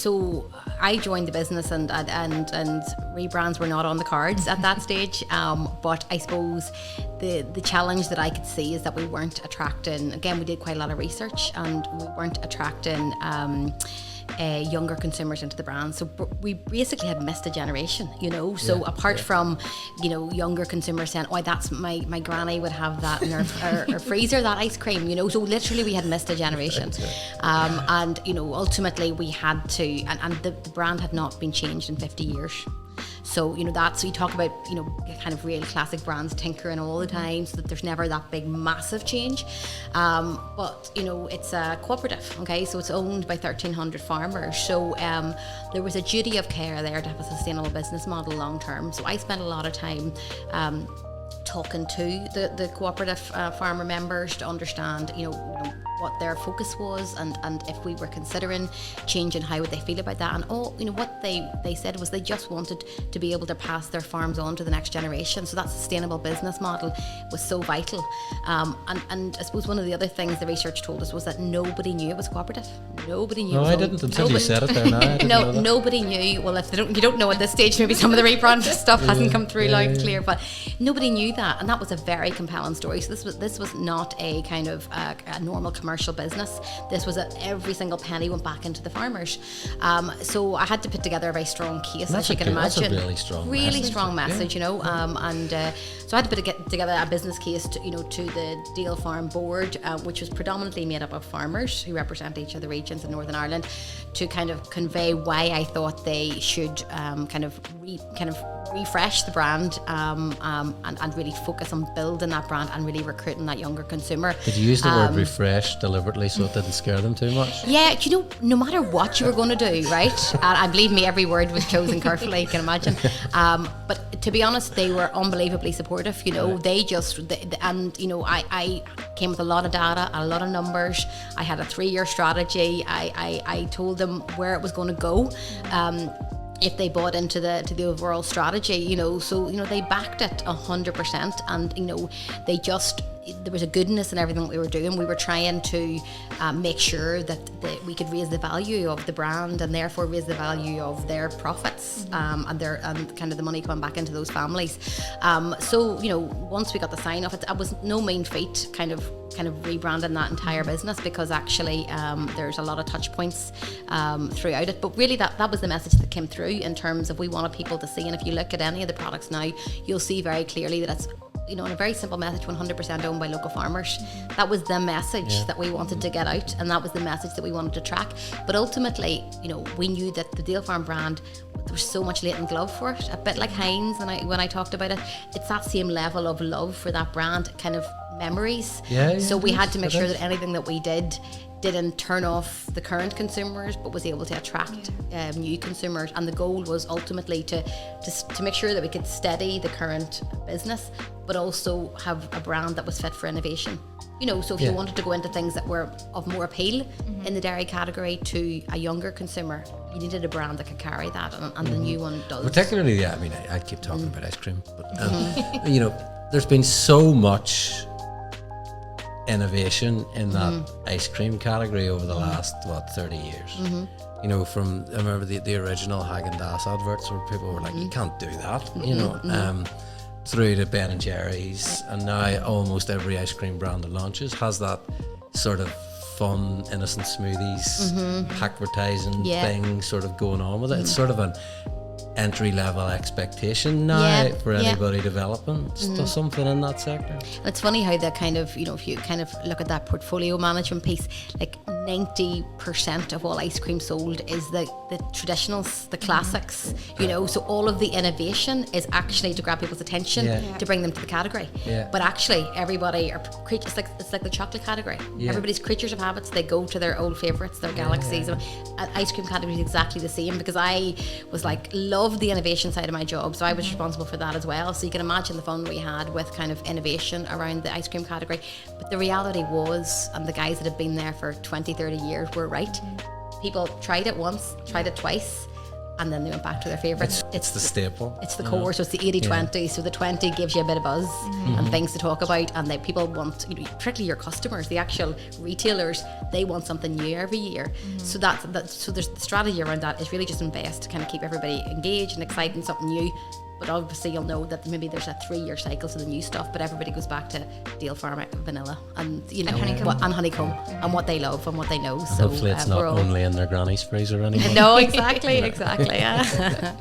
So I joined the business and rebrands were not on the cards at that stage. But I suppose the challenge that I could see is that we weren't attracting, again, we did quite a lot of research and we weren't attracting younger consumers into the brand. So we basically had missed a generation, So apart from, younger consumers saying, oh, that's my granny would have that in her freezer, that ice cream, So literally we had missed a generation. And, ultimately we had to, and the brand had not been changed in 50 years. So, so you talk about, kind of real classic brands tinkering all the time so that there's never that big, massive change. But, it's a cooperative, okay? So it's owned by 1,300 farmers. So there was a duty of care there to have a sustainable business model long term. So I spent a lot of time talking to the cooperative farmer members to understand, what their focus was and if we were considering changing, how would they feel about that. And what they said was they just wanted to be able to pass their farms on to the next generation. So that sustainable business model was so vital. And I suppose one of the other things the research told us was that nobody knew it was cooperative. Nobody knew. No, I didn't until you said it there now. Nobody knew. Well, if you don't know at this stage, maybe some of the rebrand stuff hasn't come through loud and clear, but nobody knew that. And that was a very compelling story. So this was not a kind of a normal commercial business. This was every single penny went back into the farmers. So I had to put together a very strong case, as you can imagine. That's a really strong message. So I had to put together a business case to the Deal Farm board, which was predominantly made up of farmers who represent each of the regions in Northern Ireland, to kind of convey why I thought they should kind of refresh the brand and really focus on building that brand and really recruiting that younger consumer. Did you use the word refresh deliberately so it didn't scare them too much? Yeah, no matter what you were going to do, right? And believe me, every word was chosen carefully, you can imagine. But to be honest, they were unbelievably supportive. I came with a lot of data, a lot of numbers. I had a 3-year strategy. I told them where it was going to go. If they bought into the overall strategy, they backed it 100%, and there was a goodness in everything that we were doing. We were trying to make sure that we could raise the value of the brand and therefore raise the value of their profits, and kind of the money coming back into those families. Once we got the sign off, it was no mean feat kind of rebranding that entire business, because actually there's a lot of touch points throughout it. But really that was the message that came through in terms of we wanted people to see. And if you look at any of the products now, you'll see very clearly that it's in a very simple message, 100% owned by local farmers. That was the message that we wanted to get out, and that was the message that we wanted to track. But ultimately, we knew that the Deal Farm brand, there was so much latent love for it, a bit like Heinz. And when I talked about it, it's that same level of love for that brand, kind of memories. So we had to make sure that anything that we didn't turn off the current consumers, but was able to attract new consumers. And the goal was ultimately to make sure that we could steady the current business, but also have a brand that was fit for innovation. So if you wanted to go into things that were of more appeal in the dairy category to a younger consumer, you needed a brand that could carry that, and the new one does. Particularly, I keep talking about ice cream, but there's been so much innovation in that ice cream category over the last 30 years. I remember the original Häagen-Dazs adverts where people were like, you can't do that, through to Ben and Jerry's, and now almost every ice cream brand that launches has that sort of fun, innocent smoothies advertising thing sort of going on with it. It's sort of an entry-level expectation now for anybody developing something in that sector. And it's funny how that kind of, if you kind of look at that portfolio management piece, like 90% of all ice cream sold is the traditionals, the classics, so all of the innovation is actually to grab people's attention, to bring them to the category. But actually everybody are creatures, it's like the chocolate category. Everybody's creatures of habits. They go to their old favorites, their galaxies. Ice cream category is exactly the same, because I was loved the innovation side of my job, so I was responsible for that as well. So you can imagine the fun we had with kind of innovation around the ice cream category. But the reality was, and the guys that have been there for 20-30 years were right, people tried it once, tried it twice, and then they went back to their favourites. It's the staple. It's the core, so it's the 80-20. So the 20 gives you a bit of buzz and things to talk about, and that people want, particularly your customers, the actual retailers, they want something new every year. So so there's the strategy around that is really just invest to kind of keep everybody engaged and excited in something new. But obviously you'll know that maybe there's a 3-year cycle to the new stuff, but everybody goes back to Dale Farm vanilla and honeycomb and what they love and what they know. So hopefully it's not only in their granny's freezer anymore. No, exactly, yeah.